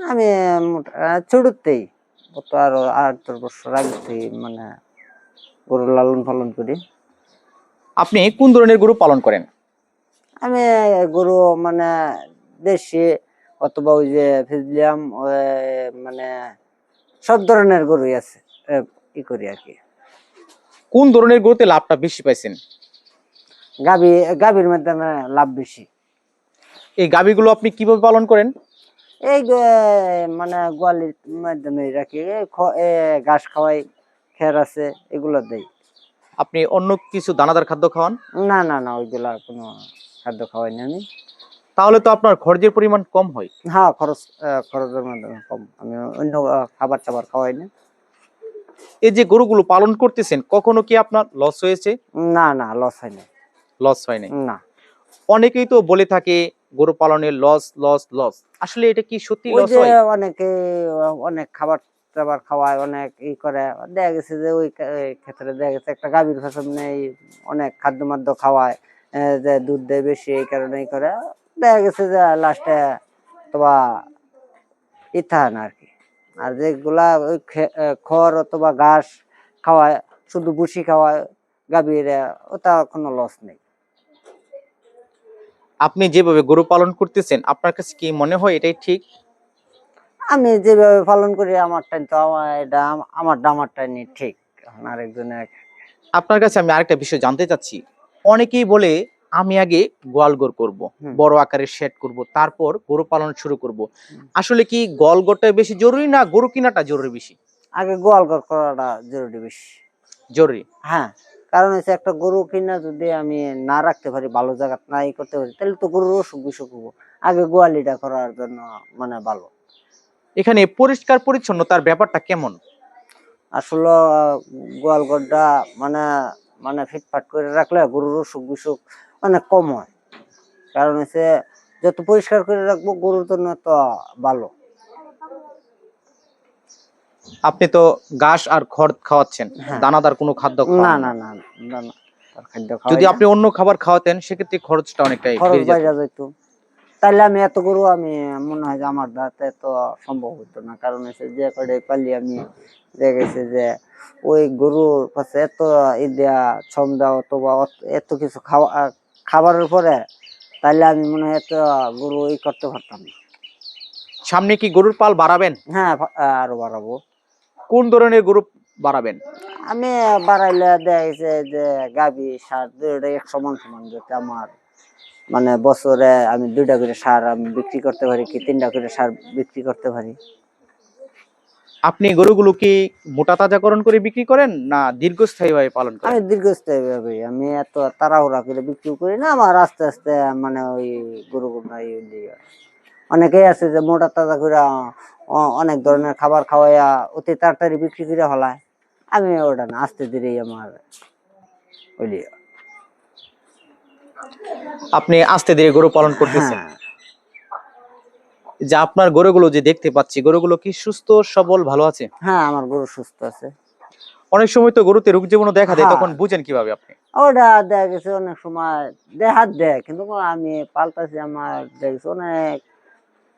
আমি ছোটতেই কত আরো 8-10 বছর আগে থেকে মানে গরু লালন পালন করি। আপনি কোন ধরনের গরু পালন করেন? আমি গরু মানে দেশি অথবা ওই যে ফিজিয়াম মানে সব ধরনের গরুই আছে, ই করি আর কি। কোন ধরনের গরুতে লাভটা বেশি পাইছেন? গাভী, গাভীর মাধ্যমে লাভ বেশি। এই গাভীগুলো আপনি কিভাবে পালন করেন? এই মানে গোয়ালির মাধ্যমে রাখি, ঘাস খাওয়াই, খের আছে এগুলো দেই। আপনি অন্য কিছু দানাদার খাদ্য খাওয়ান? না না না, ওইগুলা কোনো খাদ্য খাওয়াই না আমি। তাহলে তো আপনার খরচের পরিমাণ কম হয়। হ্যাঁ, খরচের মাধ্যমে কম। আমি অন্য খাবার টাবার খাওয়াই না। এই যে গরুগুলো পালন করতেছেন, কখনো কি আপনার লস হয়েছে? না না, লস হয় না। লস হয় নাই। না, অনেকেই তো বলে থাকে গরু পালনের লস লস লস, আসলে এটা কি সত্যি ওই লস যে হয়? অনেকে অনেক খাবার টাবার খাওয়ায়, অনেক ই করে, দেখা গেছে যে ওই এই ক্ষেত্রে দেখা গেছে একটা গাভীর পেছনে অনেক খাদ্য মাদ্য খাওয়ায়, যে দুধ দেয় বেশি, এই কারণে ই করে, দেখা গেছে যে লাস্টে অথবা ই থাকে না আর কি। আর যেগুলা ওই খড় অথবা ঘাস খাওয়ায়, শুধু ভুসি খাওয়ায় গাভীর, ওটা কোনো লস নেই। আপনি যেভাবে গরু পালন করতেছেন, আপনার কাছে কি মনে হয় এটাই ঠিক? আমি যেভাবে পালন করি আমারটাই তো আমারটাই নি ঠিক। এখন আরেকজনের। আপনার কাছে আমি আরেকটা বিষয় জানতে চাচ্ছি। অনেকেই বলে আমি আগে গোয়াল ঘর করব, হুম, বড় আকারের শেড করব, তারপর গরু পালন শুরু করব। হুম। আসলে কি গোয়াল ঘরটা বেশি জরুরি না গরু কিনাটা জরুরি বেশি? আগে গোয়াল ঘর করাটা জরুরি বেশি। জরুরি। হ্যাঁ, কারণ হচ্ছে একটা গরু কিনা যদি আমি না রাখতে পারি, ভালো জায়গা নাই করতে পারি, তাহলে তো গরুর অসুখ বিসুখ হবো। আগে গোয়ালিটা করার জন্য মানে ভালো। এখানে পরিষ্কার পরিচ্ছন্নতার ব্যাপারটা কেমন? আসলে গোয়াল ঘরটা মানে মানে ফিটফাট করে রাখলে গরুর অসুখ বিসুখ অনেক কম হয়। কারণ হচ্ছে যত পরিষ্কার করে রাখবো গরুর জন্য তো ভালো। আপনি তো ঘাস আর খড় খাওয়াচ্ছেন, হ্যাঁ। দানাদার কোনো খাদ্য না খাওয়ান না না। না না না, তার খাদ্য যদি খাওয়াই না। আপনি অন্য খাবার খাওয়াতেন সেক্ষেত্রে খরচটা অনেকটাই খরচ বেড়ে যেত। বাইরে যাইতো। তাইলে আমি এত গরু আমি মনে হয় যে আমার দ্বারা তো সম্ভব হতো না। কারণ হচ্ছে যে কয়টা পালি আমি, দেখা গেছে যে ওই গরুর কাছে এত ই দেয়া, ছম দেওয়া অথবা এত কিছু খাবারের পরে, তাইলে আমি মনে হয় এত গরু করতে পারতাম না। সামনে কি গরুর পাল বাড়াবেন? হ্যাঁ, আরো বাড়াবো। কোন ধরনের গরু বাড়াবেন? আমি বাড়াইলে দেখা গেছে যে গাভী ষাঁড় দুইটাই এক সমান সমান, যাতে আমার মানে বছরে আমি 2টা করে সার আমি বিক্রি করতে পারি, কি 3টা করে সার বিক্রি করতে পারি। আপনি গরুগুলো কি মোটা তাজাকরণ করে বিক্রি করেন না দীর্ঘস্থায়ী ভাবে পালন করেন? আমি দীর্ঘস্থায়ী ভাবে, আমি এত তাড়াহুড়া করে বিক্রি করি না। আমার আস্তে আস্তে মানে ওই গরুগুলো অনেকেই আছে যে মোটা তাজা করে অনেক ধরনের খাবার খাওয়াইয়া অতি তাড়াতাড়ি বিক্রি করে হলায়। আমি ওটা না, আস্তে ধীরেই আমার ওই। আপনি আস্তে ধীরে গরু পালন করতেছেন। হ্যাঁ যে আপনার গরুগুলো যে দেখতে পাচ্ছি, গরুগুলো কি সুস্থ সবল ভালো আছে? হ্যাঁ, আমার গরু সুস্থ আছে। অনেক সময় তো গরুতে রোগ জীবাণু দেখা দেয়, হ্যাঁ, তখন বুঝেন কিভাবে আপনি? ওটা দেখা গেছে অনেক সময় দেখাত দেয়, কিন্তু আমি পাল্টাছি, আমার দেখা গেছে অনেক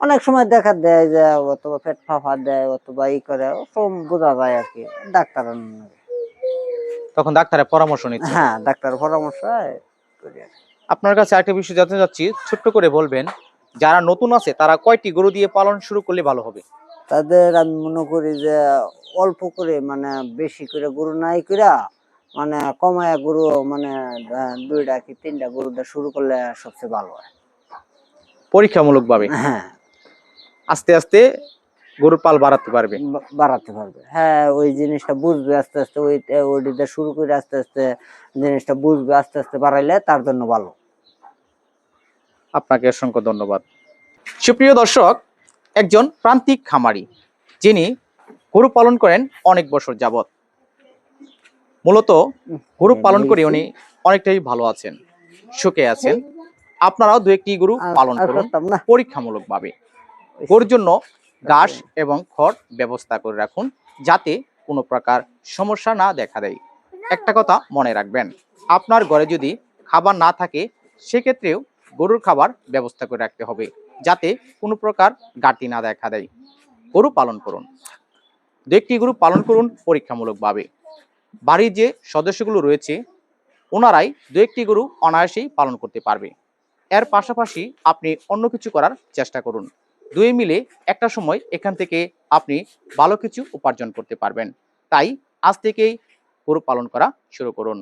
অনেক সময় দেখা দেয় যে অথবা পেট ফাঁপা দেয় অথবা ই করে, সব বোঝা যায় আর কি। ডাক্তার তখন ডাক্তারের পরামর্শ নিচ্ছেন। হ্যাঁ, ডাক্তার পরামর্শ করি আর কি। আপনার কাছে একটা বিষয় জানতে চাচ্ছি, ছোট্ট করে বলবেন, যারা নতুন আছে তারা কয়টি গরু দিয়ে পালন শুরু করলে ভালো হবে? তাদের আমি মনে করি যে অল্প করে মানে বেশি করে গরু নাই কইরা, মানে কমায় গরু মানে 2টা কি 3টা গরু দিয়ে শুরু করলে সবচেয়ে ভালো হয়। পরীক্ষামূলক ভাবে হ্যাঁ, আস্তে আস্তে গরুর পাল বাড়াতে পারবে। বাড়াতে পারবে। হ্যাঁ, ওই জিনিসটা বুঝবে আস্তে আস্তে, ওইটা শুরু করে আস্তে আস্তে জিনিসটা বুঝবে, আস্তে আস্তে বাড়াইলে তার জন্য ভালো। আপনাকে অসংখ্য ধন্যবাদ। সুপ্রিয় দর্শক, একজন প্রান্তিক খামারি যিনি গরু পালন করেন অনেক বছর যাবত, মূলত গরু পালন করে উনি অনেকটাই ভালো আছেন, সুখে আছেন। আপনারাও 2-1টি গরু পালন আর করুন করতাম না। পরীক্ষামূলক ভাবে। গরুর জন্য ঘাস এবং খড় ব্যবস্থা করে রাখুন, যাতে কোনো প্রকার সমস্যা না দেখা দেয়। একটা কথা মনে রাখবেন, আপনার ঘরে যদি খাবার না থাকে সেক্ষেত্রেও গরুর খাবার ব্যবস্থা করে রাখতে হবে, যাতে কোনো প্রকার ঘাটতি না দেখা দেয়। গরু পালন করুন। 2-1টি গরু পালন করুন পরীক্ষামূলকভাবে। বাড়ির যে সদস্যগুলো রয়েছে ওনারাই 2-1টি গরু অনায়াসেই পালন করতে পারবে। এর পাশাপাশি আপনি অন্য কিছু করার চেষ্টা করুন। দুয়ে মিলে একটা সময় এখান থেকে আপনি ভালো কিছু উপার্জন করতে পারবেন। তাই আজ থেকেই গরু পালন করা শুরু করুন।